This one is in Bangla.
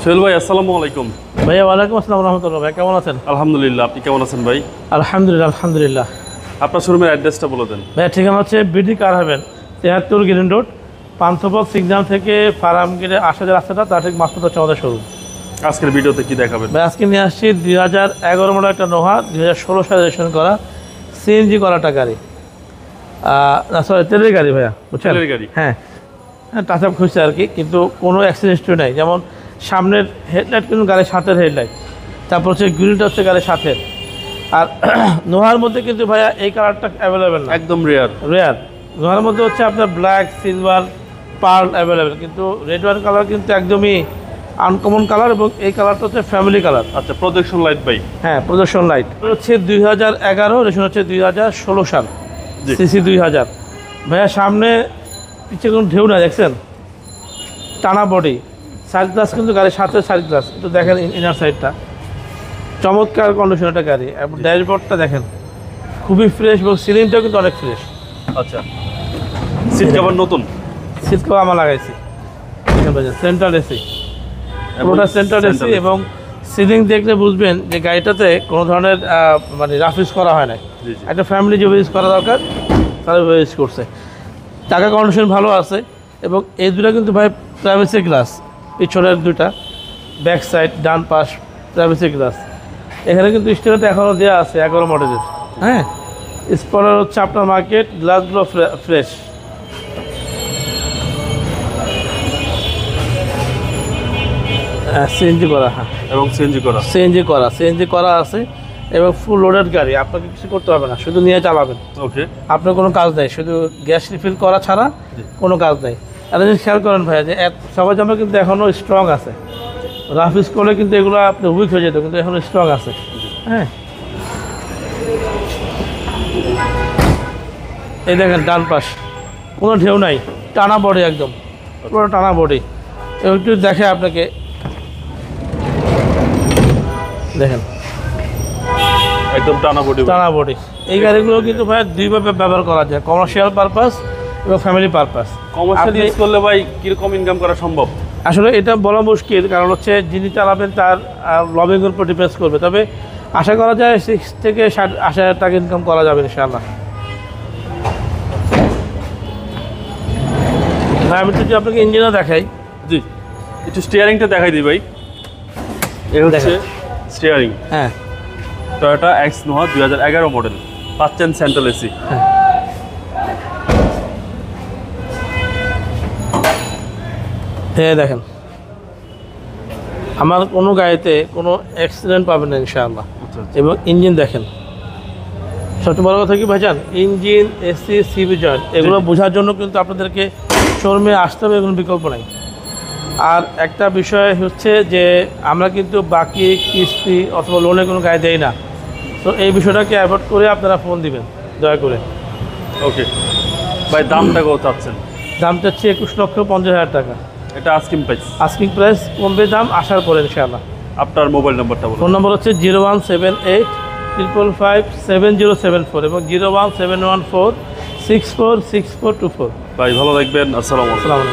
সোহেল ভাই আসসালামু আলাইকুম। ভাইয়া ওয়ালাইকুম আসসালাম রহমতুল্লাহ। ভাই কেমন আছেন? আলহামদুলিল্লাহ, আপনি কেমন আছেন ভাই? আলহামদুলিল্লাহ। আপনার শোরুমের অ্যাড্রেসটা বলে দেন। ভাইয়া ঠিকানা হচ্ছে BD car haven 73 green road, Panthapath signal থেকে ফার্মগেটে আসা যে রাস্তাটা তার ঠিক মাঝখানে হচ্ছে আমাদের শোরুম। আজকের ভিডিওতে কি দেখাবেন? ভাই আজকে নিয়ে আসছি 2011 মডেল একটা নোহা, 2016 সালে রেজিস্ট্রেশন করা সিএনজি করাটা গাড়ি। না সরি, তেলের গাড়ি ভাইয়া, বুঝছেন? তেলের গাড়ি, হ্যাঁ টাচ আপ খুঁজছে আর কি, কিন্তু কোনো অ্যাক্সিডেন্ট হিস্ট্রি নাই। যেমন সামনের হেডলাইট কিন্তু গাড়ির সাথের হেডলাইট, তারপর হচ্ছে গ্রিলটা হচ্ছে গাড়ির সাথের। আর নোহার মধ্যে কিন্তু ভাইয়া এই কালারটা অ্যাভেলেবেল না, একদম রেয়ার। নোহার মধ্যে হচ্ছে আপনার ব্ল্যাক, সিলভার, পার্ল অ্যাভেলেবেল, কিন্তু রেড ওয়াইন কালার কিন্তু একদমই আনকমন কালার, এবং এই কালারটা হচ্ছে ফ্যামিলি কালার। আচ্ছা, প্রজেকশন লাইট ভাই? হ্যাঁ, প্রদর্শন লাইট হচ্ছে 2011, রেশন হচ্ছে 2016 সাল, সিসি 2000। ভাইয়া সামনে পিছিয়ে কোনো ঢেউ না, দেখছেন? টানা বডি, সাইড গ্লাস কিন্তু গাড়ির সাথে সাইড গ্লাস, একটু দেখেন ইনার সাইডটা, চমৎকার কন্ডিশন একটা গাড়ি। এবং ড্যাশবোর্ডটা দেখেন খুবই ফ্রেশ, এবং সিলিংটাও কিন্তু অনেক ফ্রেশ। আচ্ছা, সিট কভার নতুন? সিট কভার আমরা লাগাইছি, সেন্ট্রাল এসি, পুরোটা সেন্ট্রাল এসি। এবং সিলিং দেখলে বুঝবেন যে গাড়িটাতে কোনো ধরনের মানে রাফ ইউজ করা হয় না। একটা ফ্যামিলি যেভাবে ইউজ করা দরকার তারা ইউজ করছে। টাকা কন্ডিশন ভালো আছে, এবং এই দুটা কিন্তু ভাই প্রাইভেসি গ্লাস, পিছনের দুটা, ব্যাক সাইড ডান পাশ প্রাইভেসি গ্লাস। এখানে কিন্তু স্টিকারটা এখনও দেওয়া আছে 11 মডেলের। হ্যাঁ, স্পলার হচ্ছে আপনার মার্কেট, গ্লাসগুলো ফ্রেশ। সিএনজি করা, হ্যাঁ, এবং সিএনজি করা আছে, এবং ফুল লোডেড গাড়ি। আপনাকে কিছু করতে হবে না, শুধু নিয়ে চালাবেন। ওকে, আপনার কোনো কাজ নেই, শুধু গ্যাস রিফিল করা ছাড়া কোনো কাজ নেই। আর জিনিস খেয়াল করেন ভাইয়া, যে সবাই জামা কিন্তু এখনও স্ট্রং আছে। রাফ ইউজ করলে কিন্তু এগুলো আপনি উইক হয়ে যেত, কিন্তু এখনও স্ট্রং আছে। হ্যাঁ, এই দেখেন ডান পাশ কোনো ঢেউ নাই, টানা বডি, একদম পুরো টানা বডি। একটু দেখে আপনাকে, দেখেন একদম টানা বডি। এই গাড়িগুলো কিন্তু ভাই দুইভাবে ব্যবহার করা যায়, কমার্শিয়াল পারপাস এবং ফ্যামিলি পারপাস। কমার্শিয়াল ইউজ করলে ভাই কিরকম ইনকাম করা সম্ভব? আসলে এটা বলা মুশকিল, কারণ হচ্ছে যিনি চালাবেন তার লবিংয়ের উপর ডিপেন্ড করবে। তবে আশা করা যায় 6 থেকে 80,000 টাকা ইনকাম করা যাবে ইনশাআল্লাহ। ভাই আমি যদি আপনাকে ইঞ্জিনও দেখাই। জি, একটু স্টিয়ারিংটা দেখাই দিই ভাই। এই হচ্ছে স্টিয়ারিং। হ্যাঁ, টয়োটা এক্স নোহা 2011 মডেল, পাচ্ছেন সেন্ট্রাল এসি। হ্যাঁ দেখেন, আমার কোনো গাড়িতে কোনো অ্যাক্সিডেন্ট পাবেন না ইনশাআল্লাহ। এবং ইঞ্জিন দেখেন, সবচেয়ে বড় কথা কি ভাইজান, ইঞ্জিন, এসি, সিবি জয়েন্ট, এগুলো বোঝার জন্য কিন্তু আপনাদেরকে শোরুমে আসতে হবে, কোনো বিকল্প নাই। আর একটা বিষয় হচ্ছে যে আমরা কিন্তু বাকি কিস্তি অথবা লোনে কোনো গাড়ি দেই না, তো এই বিষয়টাকে অ্যাভয়েড করে আপনারা ফোন দিবেন দয়া করে। ওকে ভাই, দামটা কত চাচ্ছেন? দাম চাচ্ছি 21,50,000 টাকা। এটা আস্কিং প্রাইস, কমবে দাম আসার পরে ইনশাআল্লাহ। আপনার মোবাইল নাম্বারটা বলুন। ফোন নম্বর হচ্ছে 01785557074 এবং 01714646424। ভাই ভালো থাকবেন, আসসালামু আলাইকুম।